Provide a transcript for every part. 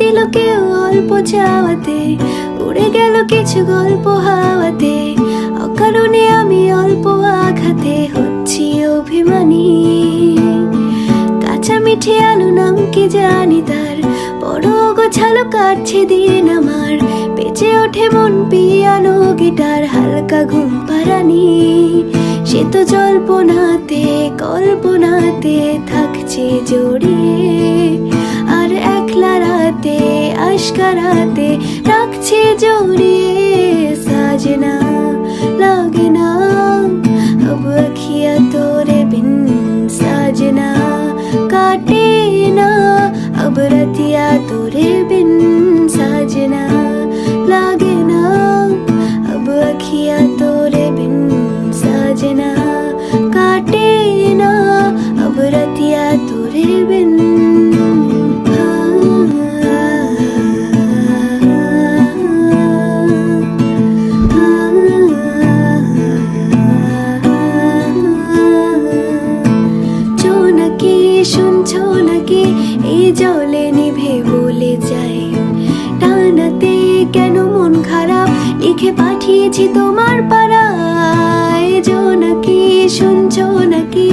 দিল কেউ অল্প চাওয়াতে, উড়ে গেল কিছু গল্প হাওয়াতে। অকারণে আমি অল্প আঘাতে হচ্ছি অভিমানী। কাঁচা মিঠে আলু নাম কি জানি তার, বড় গোছালো কাটছে দিন আমার। বেঁচে ওঠে মন পিয়ানো গিটার, হালকা ঘুম পাড়ানি। সে তো জল্পনাতে কল্পনাতে থাকছে জড়িয়ে, আর একলা রাতে আশকারাতে রাখছে জড়িয়ে। সাজনা লাগে না अब अखियाँ तोरे बिन, साजना काटे ना अब रतिया तोरे बिन। साजना लागे ना अब अखियाँ तोरे बिन, साजना काटे ना अब रतिया तोरे बिन। শুনছো নাকি এই জলে নিভে বলে যায়, টানাতে কেন মন খারাপ লিখে পাঠিয়েছি তোমার পাড়ায়। জোনাকি শুনছো নাকি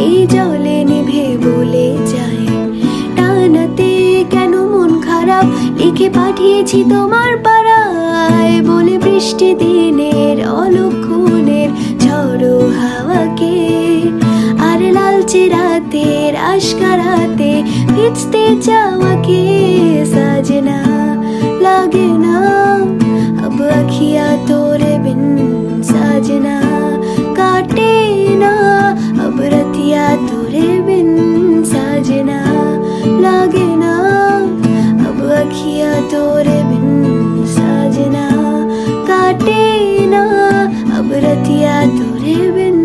এই জলে নিভে বলে যায়, টানাতে কেন মন খারাপ লিখে পাঠিয়েছি তোমার পাড়ায়। বলে বৃষ্টি দিনের অলক্ষণের ঝড়ো হাওয়াকে, আর লালচে রাতের আশকারাতে ভিজতে চাওয়াকে। সাজনা লাগে না अब अखियाँ तोरे बिन, साजना काटे ना अब रतिया तोरे बिन। साजना लागे ना अब अखियाँ तोरे बिन, साजना काटे ना अब रतिया तोरे बिन।